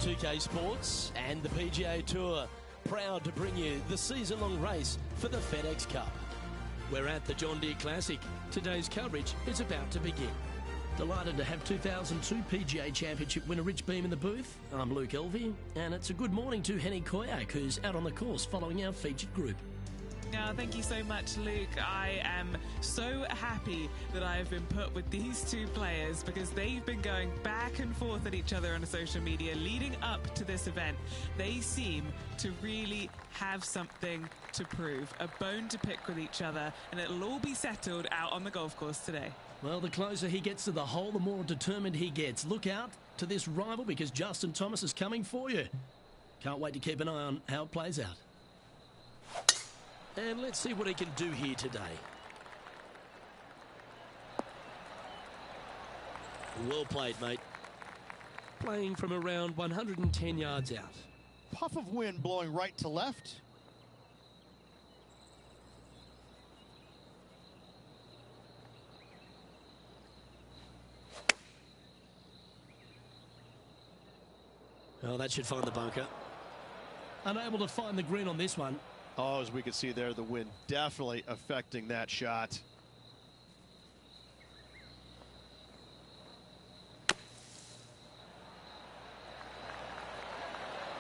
2K Sports and the PGA Tour, proud to bring you the season-long race for the FedEx Cup. We're at the John Deere Classic. Today's coverage is about to begin. Delighted to have 2002 PGA Championship winner Rich Beem in the booth. I'm Luke Elvey, and it's a good morning to Henny Koyak, who's out on the course following our featured group. Thank you so much, Luke. I am so happy that I have been put with these two players because they've been going back and forth at each other on social media leading up to this event. They seem to really have something to prove, a bone to pick with each other, and it'll all be settled out on the golf course today. Well, the closer he gets to the hole, the more determined he gets. Look out to this rival because Justin Thomas is coming for you. Can't wait to keep an eye on how it plays out. And let's see what he can do here today. Well played, mate. Playing from around 110 yards out. Puff of wind blowing right to left. Oh, that should find the bunker. Unable to find the green on this one. Oh, as we can see there, the wind definitely affecting that shot.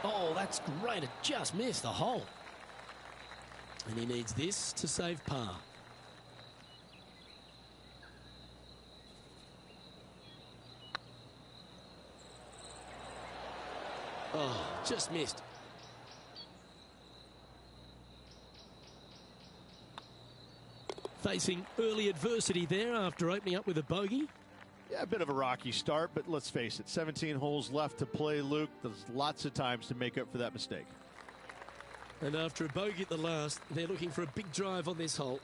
Oh, that's great. It just missed the hole. And he needs this to save par. Oh, just missed. Facing early adversity there after opening up with a bogey. Yeah, a bit of a rocky start, but let's face it, 17 holes left to play, Luke. There's lots of times to make up for that mistake. And after a bogey at the last, they're looking for a big drive on this hole.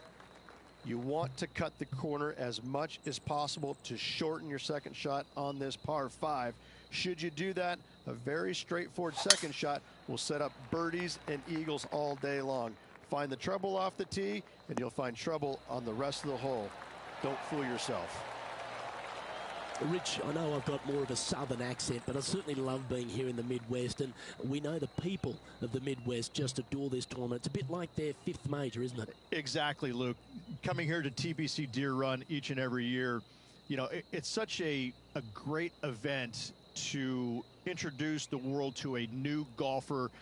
You want to cut the corner as much as possible to shorten your second shot on this par 5. Should you do that, a very straightforward second shot will set up birdies and eagles all day long. Find the trouble off the tee, and you'll find trouble on the rest of the hole. Don't fool yourself. Rich, I know I've got more of a southern accent, but I certainly love being here in the Midwest, and we know the people of the Midwest just adore this tournament. It's a bit like their 5th major, isn't it? Exactly, Luke. Coming here to TPC Deere Run each and every year, you know, it's such a great event to introduce the world to a new golfer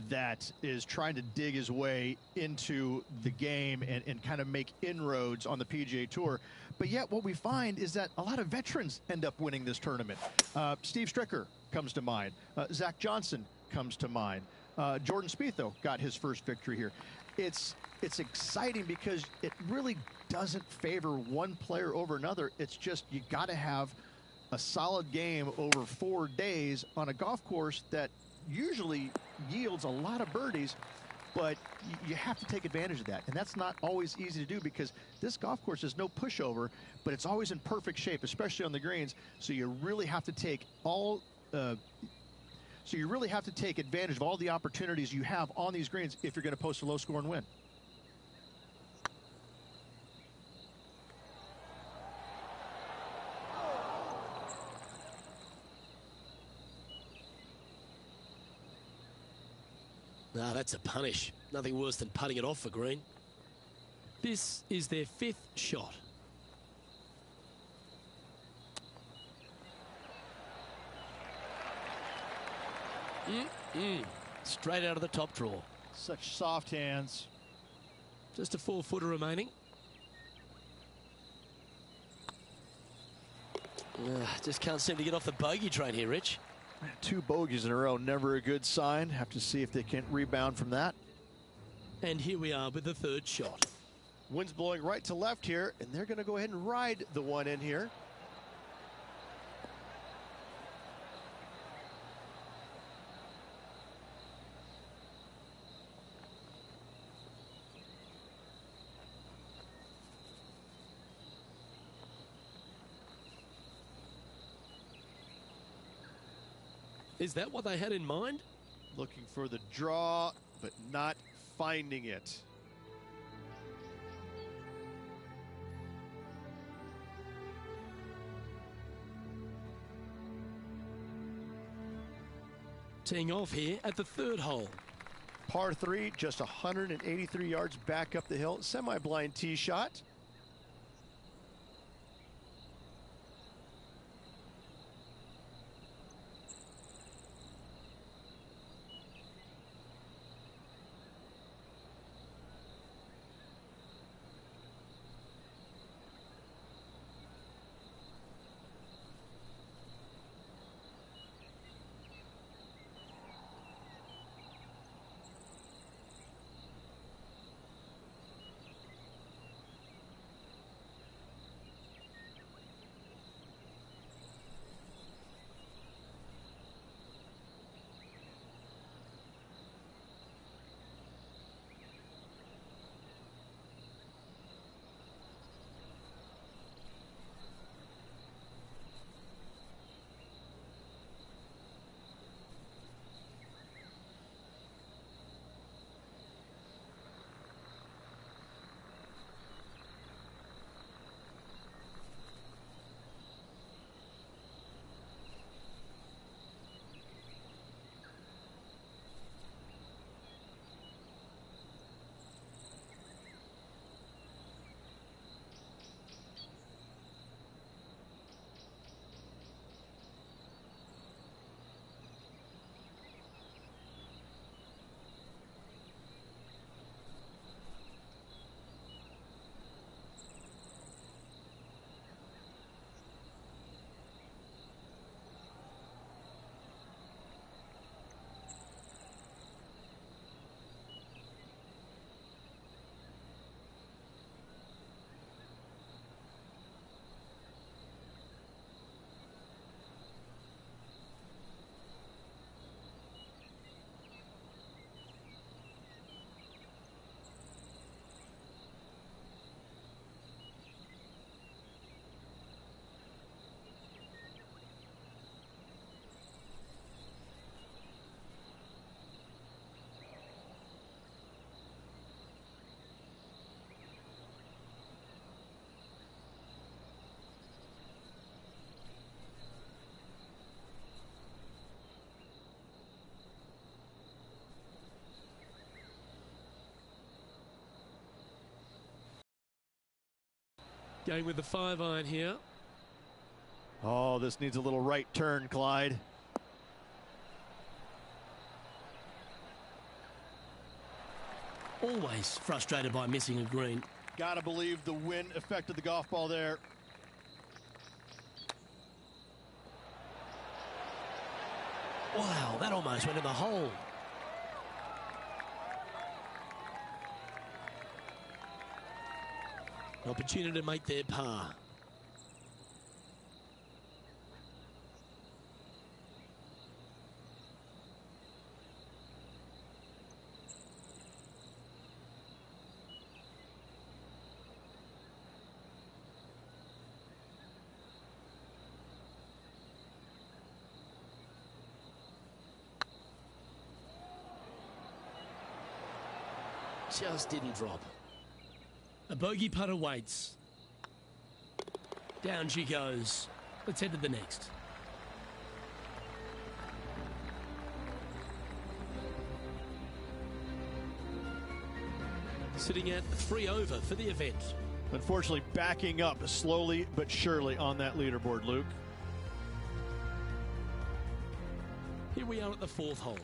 that is trying to dig his way into the game and kind of make inroads on the PGA Tour. But yet what we find is that a lot of veterans end up winning this tournament. Steve Stricker comes to mind. Zach Johnson comes to mind. Jordan Spieth, though, got his first victory here. It's exciting because it really doesn't favor one player over another. It's just you got to have a solid game over 4 days on a golf course that usually yields a lot of birdies, but you have to take advantage of that, and that's not always easy to do because this golf course is no pushover, but it's always in perfect shape, especially on the greens. So you really have to take advantage of all the opportunities you have on these greens if you're going to post a low score and win. No, that's a punish. Nothing worse than putting it off for green. This is their 5th shot. Straight out of the top draw. Such soft hands. Just a 4-footer remaining. Just can't seem to get off the bogey train here, Rich. 2 bogeys in a row, never a good sign. Have to see if they can rebound from that. And here we are with the 3rd shot. Wind's blowing right to left here, and they're going to go ahead and ride the one in here. Is that what they had in mind? Looking for the draw, but not finding it. Teeing off here at the third hole. Par 3, just 183 yards back up the hill. Semi-blind tee shot. Going with the 5-iron here. Oh, this needs a little right turn, Clyde. Always frustrated by missing a green. Gotta believe the wind affected the golf ball there. Wow, that almost went in the hole. An opportunity to make their par. Just didn't drop. A bogey putt awaits. Down she goes. Let's head to the next. Sitting at 3 over for the event. Unfortunately, backing up slowly but surely on that leaderboard, Luke. Here we are at the 4th hole.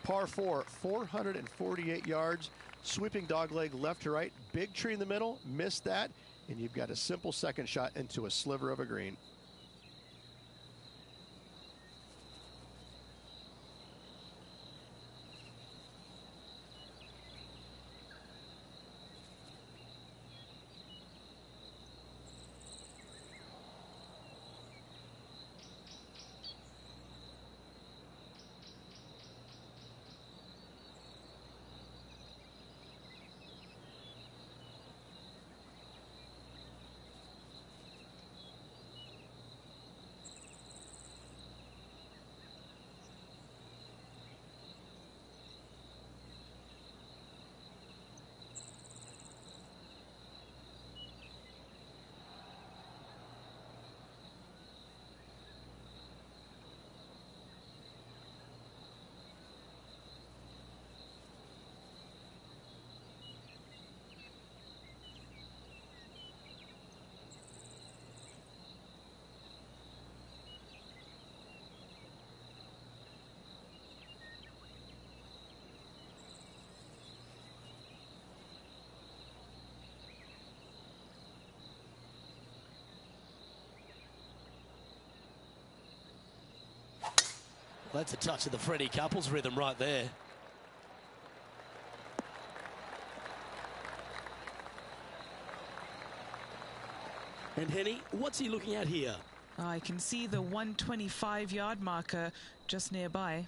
Par 4, 448 yards. Sweeping dogleg left to right. Big tree in the middle. Missed that. And you've got a simple second shot into a sliver of a green. That's a touch of the Freddie Couples rhythm right there. And Henny, what's he looking at here? I can see the 125-yard marker just nearby.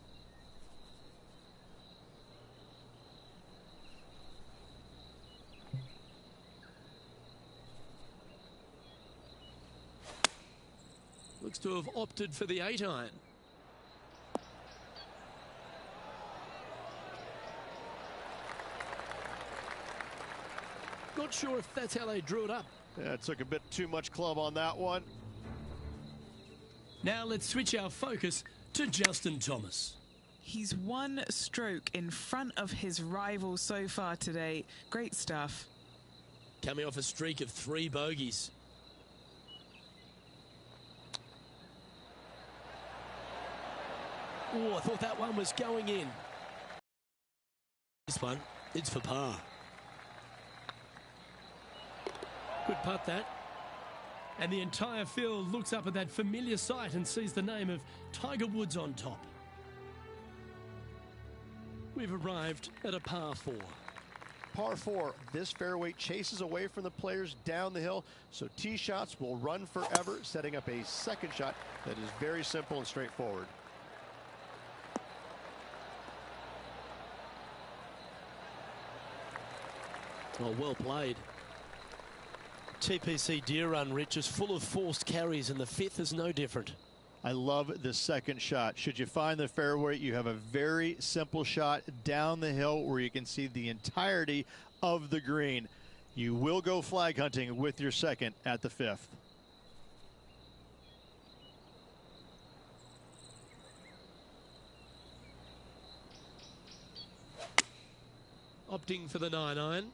Looks to have opted for the 8-iron. Not sure if that's how they drew it up. Yeah, it took a bit too much club on that one. Now let's switch our focus to Justin Thomas. He's one stroke in front of his rival so far today. Great stuff. Coming off a streak of 3 bogeys. Oh, I thought that one was going in. This one, it's for par. Good putt, that. And the entire field looks up at that familiar sight and sees the name of Tiger Woods on top. We've arrived at a par 4. Par 4, this fairway chases away from the players down the hill, so tee shots will run forever, setting up a second shot that is very simple and straightforward. Oh, well played. TPC Deere run, Rich, is full of forced carries, and the 5th is no different. I love the second shot. Should you find the fairway, you have a very simple shot down the hill where you can see the entirety of the green. You will go flag hunting with your second at the 5th. Opting for the 9-iron.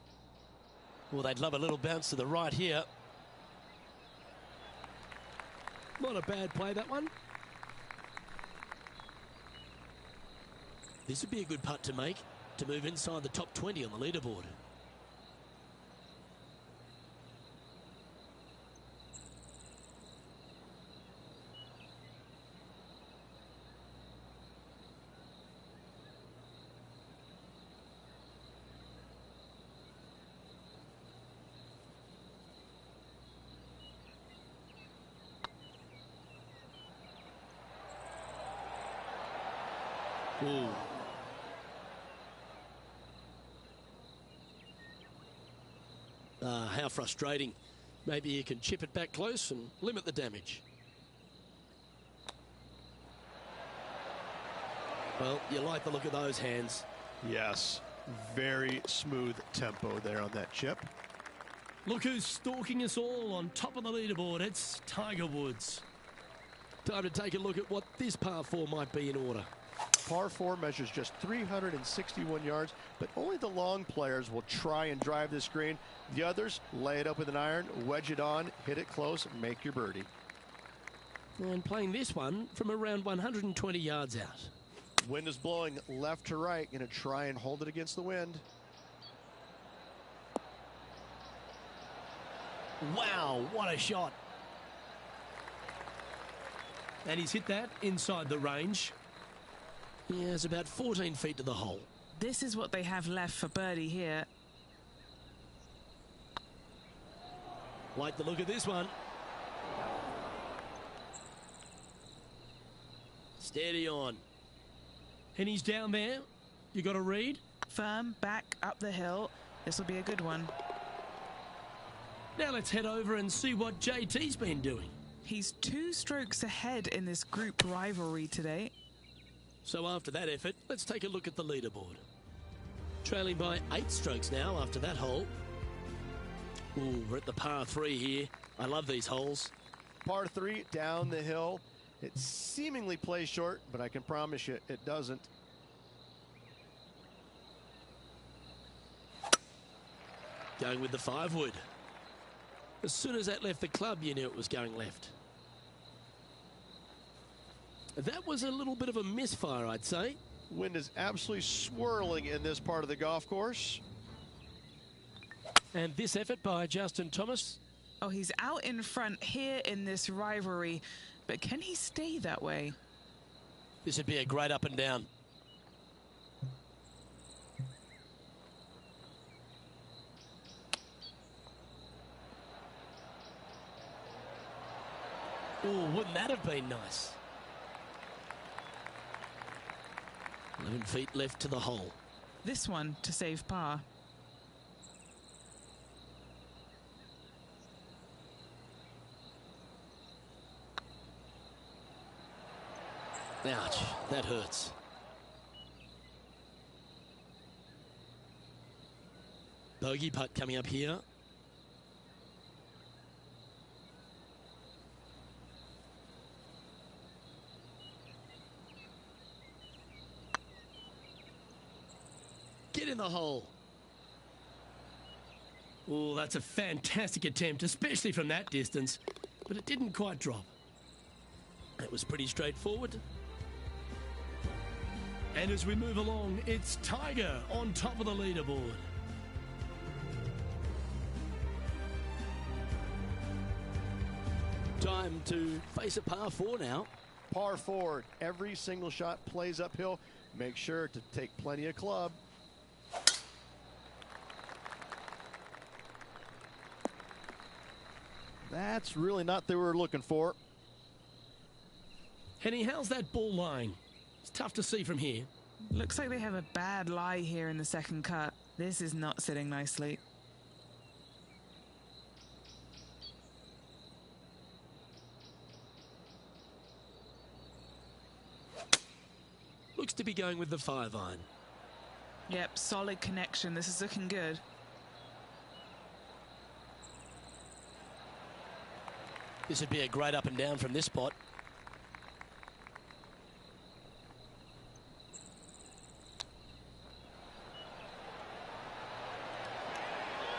Well, they'd love a little bounce to the right here. Not a bad play, that one. This would be a good putt to make to move inside the top 20 on the leaderboard. Ooh. How frustrating. Maybe you can chip it back close and limit the damage. Well, you like the look of those hands. Yes, very smooth tempo there on that chip. Look who's stalking us all on top of the leaderboard. It's Tiger Woods. Time to take a look at what this par 4 might be in order. Par 4 measures just 361 yards, but only the long players will try and drive this green. The others lay it up with an iron, wedge it on, hit it close, make your birdie. And playing this one from around 120 yards out. Wind is blowing left to right, going to try and hold it against the wind. Wow, what a shot. And he's hit that inside the range. Yeah, it's about 14 feet to the hole. This is what they have left for birdie here. Like the look of this one. Steady on. And he's down there. You got a read? Firm, back up the hill. This will be a good one. Now let's head over and see what JT's been doing. He's 2 strokes ahead in this group rivalry today. So after that effort, let's take a look at the leaderboard. Trailing by 8 strokes now after that hole. Ooh, we're at the par 3 here. I love these holes. Par 3 down the hill. It seemingly plays short, but I can promise you it doesn't. Going with the 5-wood. As soon as that left the club, you knew it was going left. That was a little bit of a misfire, I'd say. Wind is absolutely swirling in this part of the golf course. And this effort by Justin Thomas. Oh, he's out in front here in this rivalry, but can he stay that way? This would be a great up and down. Oh, wouldn't that have been nice? 11 feet left to the hole. This one to save par. Ouch, that hurts. Bogey putt coming up here. Get in the hole. Oh, that's a fantastic attempt, especially from that distance, but it didn't quite drop. It was pretty straightforward. And as we move along, it's Tiger on top of the leaderboard. Time to face a par 4 now. Par 4. Every single shot plays uphill. Make sure to take plenty of club. That's really not what we were looking for. Henny, how's that ball lying? It's tough to see from here. Looks like they have a bad lie here in the second cut. This is not sitting nicely. Looks to be going with the 5-iron. Yep, solid connection. This is looking good. This would be a great up and down from this spot.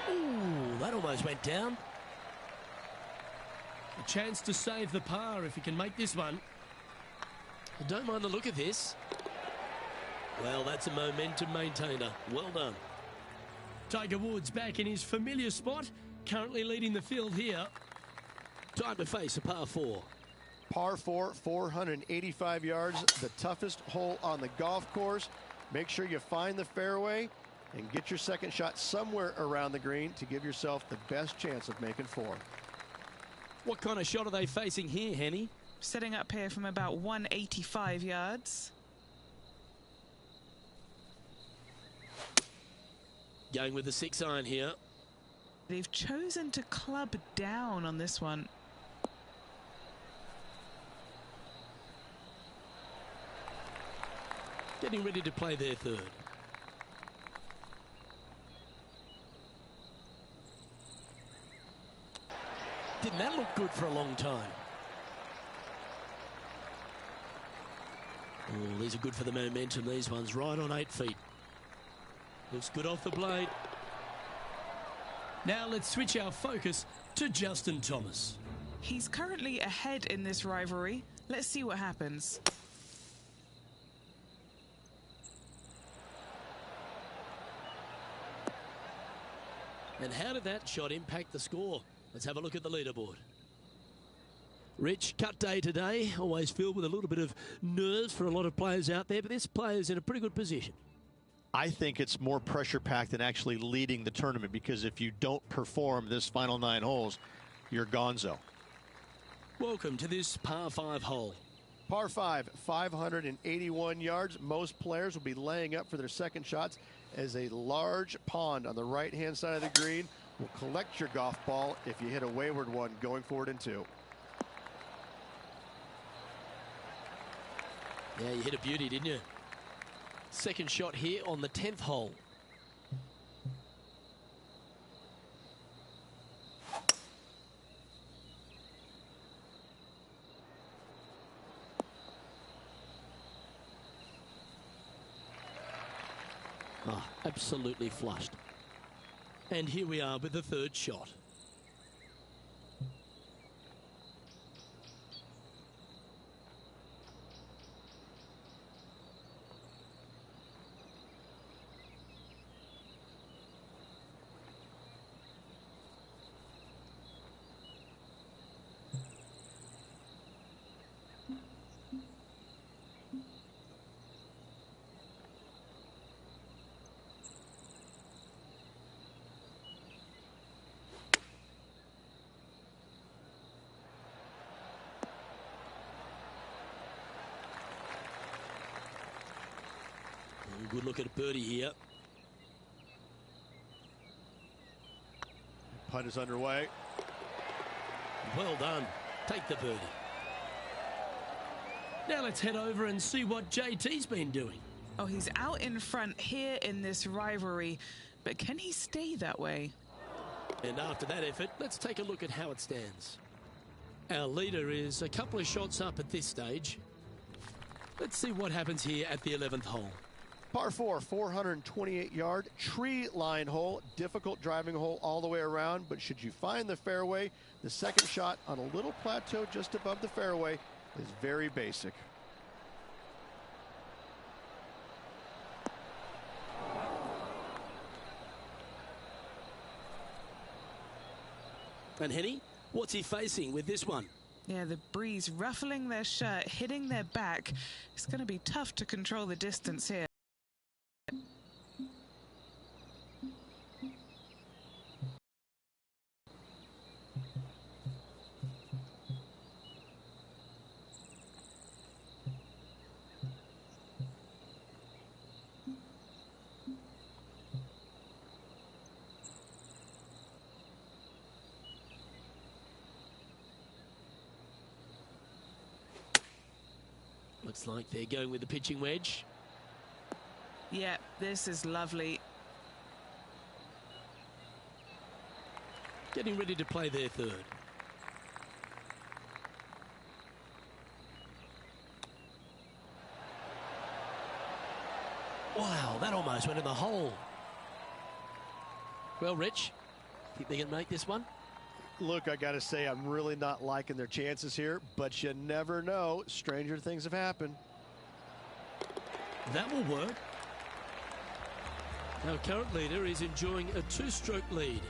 Ooh, that almost went down. A chance to save the par if he can make this one. I don't mind the look of this. Well, that's a momentum maintainer. Well done. Tiger Woods back in his familiar spot, currently leading the field here. Time to face a par 4. Par 4, 485 yards, the toughest hole on the golf course. Make sure you find the fairway and get your second shot somewhere around the green to give yourself the best chance of making 4. What kind of shot are they facing here, Henny? Setting up here from about 185 yards. Going with the 6-iron here. They've chosen to club down on this one. Getting ready to play their third. Didn't that look good for a long time? Oh, these are good for the momentum, these ones. Right on 8 feet. Looks good off the blade. Now let's switch our focus to Justin Thomas. He's currently ahead in this rivalry. Let's see what happens. And how did that shot impact the score? Let's have a look at the leaderboard. Rich, cut day today. Always filled with a little bit of nerves for a lot of players out there, but this player's in a pretty good position. I think it's more pressure-packed than actually leading the tournament, because if you don't perform this final 9 holes, you're gonzo. Welcome to this par 5 hole. Par 5, 581 yards. Most players will be laying up for their second shots as a large pond on the right-hand side of the green will collect your golf ball if you hit a wayward one going forward in 2. Yeah, you hit a beauty, didn't you? Second shot here on the 10th hole. Oh, absolutely flushed. And here we are with the third shot. good look at birdie here. Putt is underway. Well done. Take the birdie. Now let's head over and see what JT's been doing. Oh, he's out in front here in this rivalry, but can he stay that way? And after that effort, let's take a look at how it stands. Our leader is a couple of shots up at this stage. Let's see what happens here at the 11th hole. Par 4, 428-yard tree line hole. Difficult driving hole all the way around, but should you find the fairway, the second shot on a little plateau just above the fairway is very basic. And Henny, what's he facing with this one? Yeah, the breeze ruffling their shirt, hitting their back. It's going to be tough to control the distance here. Looks like they're going with the pitching wedge. Yeah, this is lovely. Getting ready to play their third. Wow, that almost went in the hole. Well, Rich, think they can make this one? Look, I got to say, I'm really not liking their chances here, but you never know. Stranger things have happened. That will work. Our current leader is enjoying a two-stroke lead.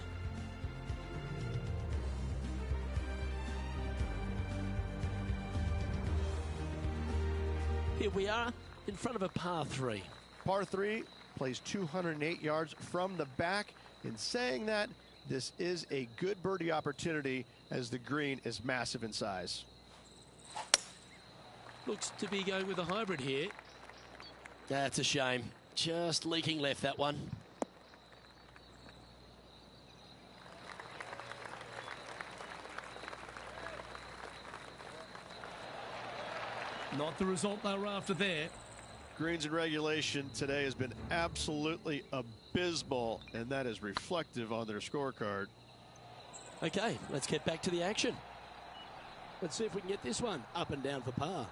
Here we are in front of a par 3. Par 3 plays 208 yards from the back. In saying that, this is a good birdie opportunity as the green is massive in size. Looks to be going with a hybrid here. That's a shame. Just leaking left, that one. Not the result they were after there. Greens in regulation today has been absolutely abysmal, and that is reflective on their scorecard. Okay, let's get back to the action. Let's see if we can get this one up and down for par.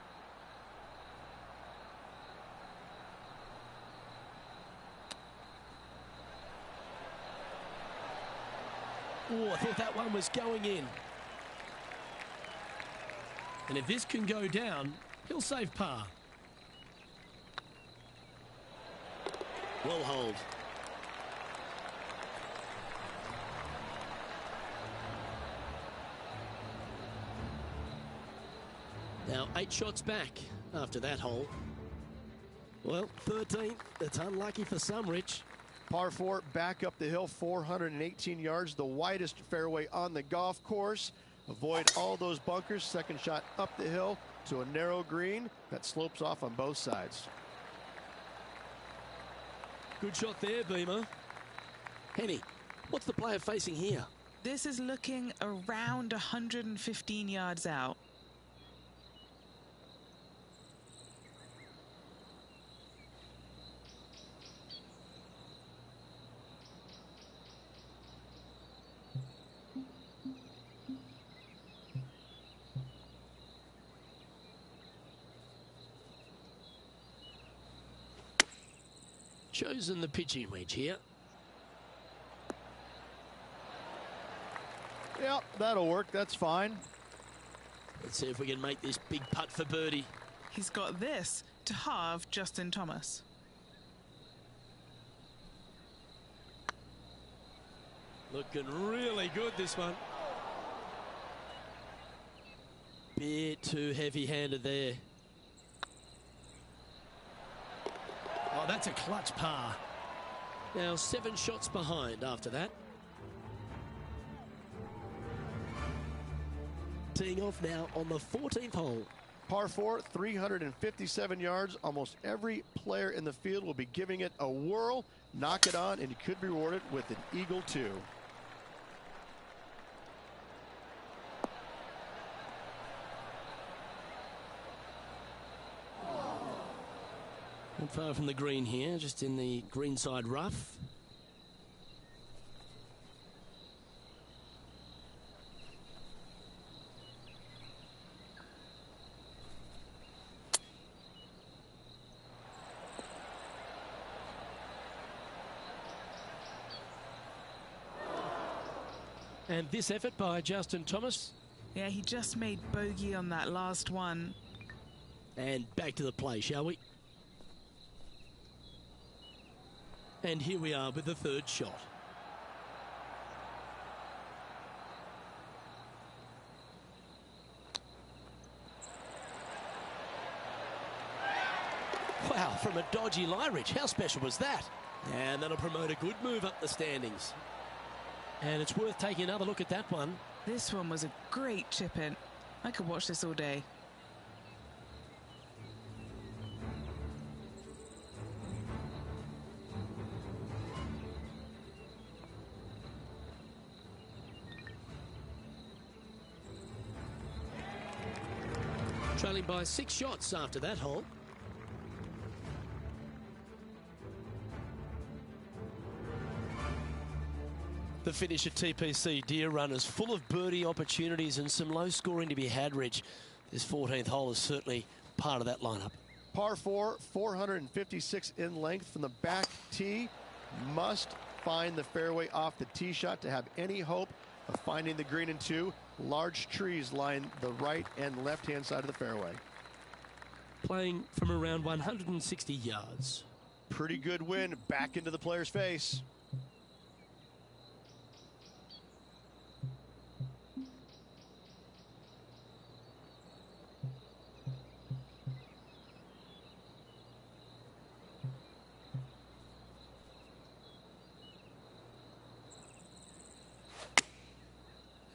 Oh, I thought that one was going in. And if this can go down, he'll save par. Well hold. Now 8 shots back after that hole. Well, 13th. It's unlucky for some, Rich. Par 4 back up the hill, 418 yards, the widest fairway on the golf course. Avoid all those bunkers. Second shot up the hill to a narrow green that slopes off on both sides. Good shot there, Beamer. Henny, what's the player facing here? This is looking around 115 yards out. Chosen the pitching wedge here. Yep, that'll work. That's fine. Let's see if we can make this big putt for birdie. He's got this to halve Justin Thomas. Looking really good, this one. Bit too heavy-handed there. Oh, that's a clutch par. Now 7 shots behind after that. Teeing off now on the 14th hole. Par 4, 357 yards. Almost every player in the field will be giving it a whirl. Knock it on, and you could be rewarded with an eagle, too. Not far from the green here, just in the greenside rough. And this effort by Justin Thomas. Yeah, he just made bogey on that last one. And back to the play, shall we? And here we are with the third shot. Wow, from a dodgy lie-ridge. How special was that? And that'll promote a good move up the standings. And it's worth taking another look at that one. This one was a great chip in. I could watch this all day. Trailing by 6 shots after that hole. The finish at TPC Deere Run is full of birdie opportunities and some low scoring to be had, Reg. This 14th hole is certainly part of that lineup. Par 4, 456 in length from the back tee. Must find the fairway off the tee shot to have any hope of finding the green in 2. Large trees line the right and left-hand side of the fairway. Playing from around 160 yards. Pretty good win back into the player's face.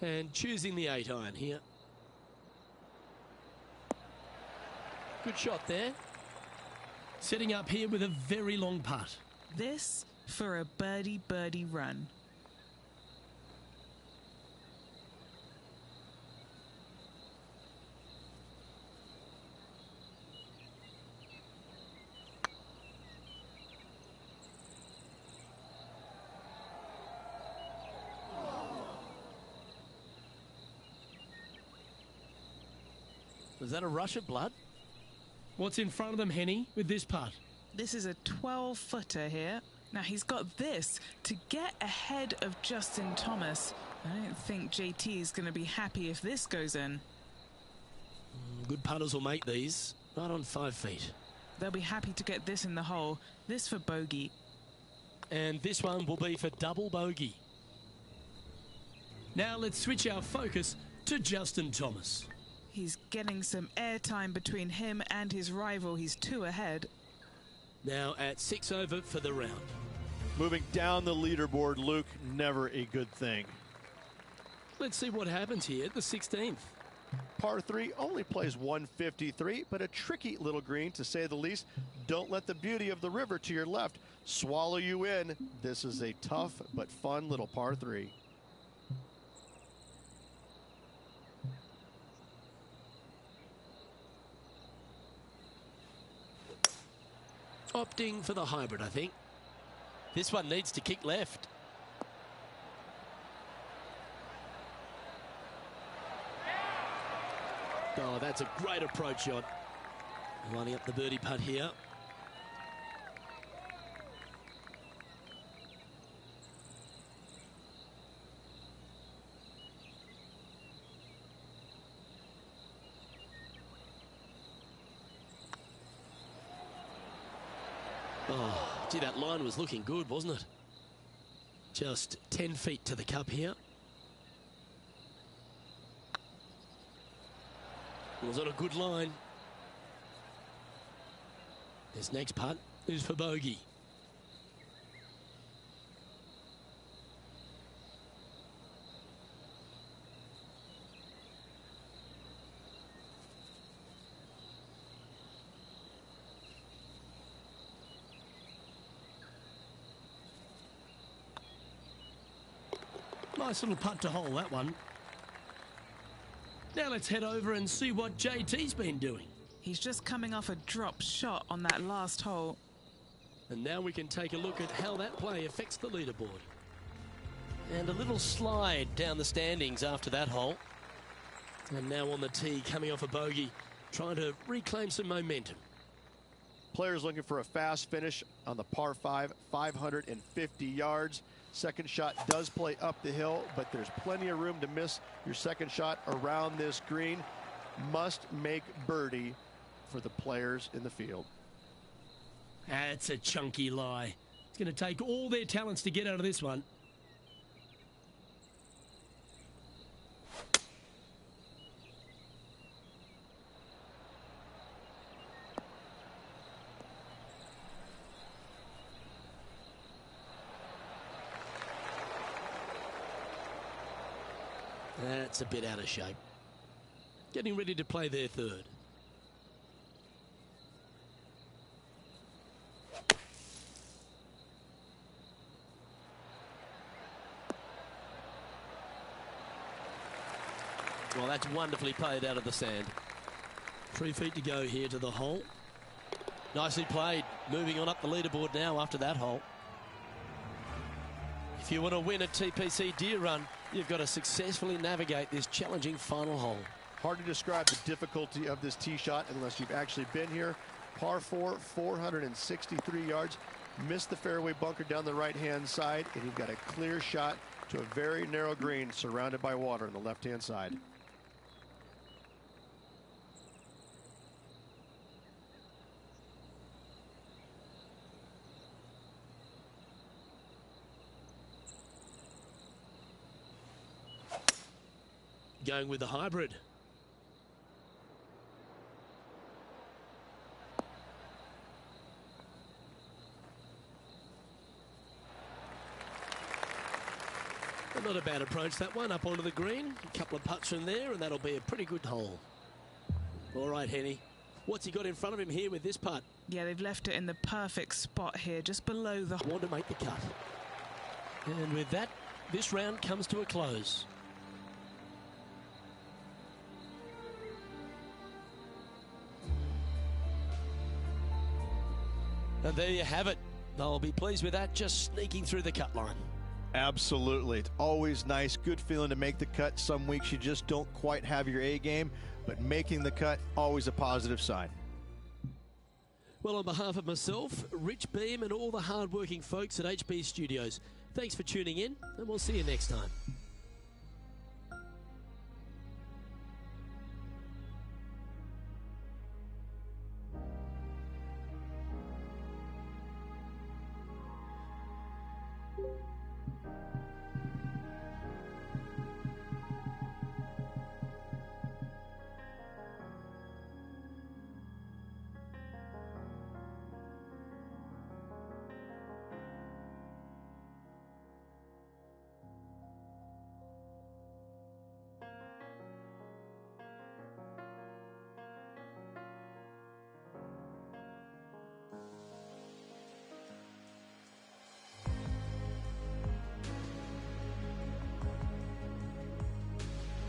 And choosing the 8-iron here. Good shot there. Setting up here with a very long putt. This for a birdie run. Was that a rush of blood? What's in front of them, Henny, with this putt? This is a 12-footer here. Now, he's got this to get ahead of Justin Thomas. I don't think JT is going to be happy if this goes in. Good putters will make these. Right on 5 feet. They'll be happy to get this in the hole. This for bogey. And this one will be for double bogey. Now let's switch our focus to Justin Thomas. He's getting some airtime between him and his rival. He's 2 ahead. Now at 6 over for the round. Moving down the leaderboard, Luke, never a good thing. Let's see what happens here at the 16th. Par 3 only plays 153, but a tricky little green to say the least. Don't let the beauty of the river to your left swallow you in. This is a tough but fun little par 3. Opting for the hybrid, I think. This one needs to kick left. Oh, that's a great approach shot. Lining up the birdie putt here. Oh, gee, that line was looking good, wasn't it? Just 10 feet to the cup here. Was on a good line. This next putt is for bogey. Nice little putt to hole, that one. Now let's head over and see what JT's been doing. He's just coming off a drop shot on that last hole. And now we can take a look at how that play affects the leaderboard. And a little slide down the standings after that hole. And now on the tee, coming off a bogey, trying to reclaim some momentum. Players looking for a fast finish on the par 5, 550 yards. Second shot does play up the hill, but there's plenty of room to miss your second shot around this green. Must make birdie for the players in the field. That's a chunky lie. It's going to take all their talents to get out of this one. That's a bit out of shape. Getting ready to play their third. Well, that's wonderfully played out of the sand. 3 feet to go here to the hole. Nicely played. Moving on up the leaderboard now after that hole. If you want to win a TPC Deere run, you've got to successfully navigate this challenging final hole. Hard to describe the difficulty of this tee shot unless you've actually been here. Par 4, 463 yards. Missed the fairway bunker down the right-hand side, and you've got a clear shot to a very narrow green surrounded by water on the left-hand side. Going with the hybrid. But not a bad approach, that one, up onto the green. A couple of putts from there, and that'll be a pretty good hole. All right, Henny. What's he got in front of him here with this putt? Yeah, they've left it in the perfect spot here, just below the... Want to make the cut. And with that, this round comes to a close. And there you have it. They'll be pleased with that, just sneaking through the cut line. Absolutely. It's always nice, good feeling to make the cut. Some weeks you just don't quite have your A game, but making the cut, always a positive sign. Well, on behalf of myself, Rich Beam, and all the hard-working folks at HB Studios, thanks for tuning in, and we'll see you next time.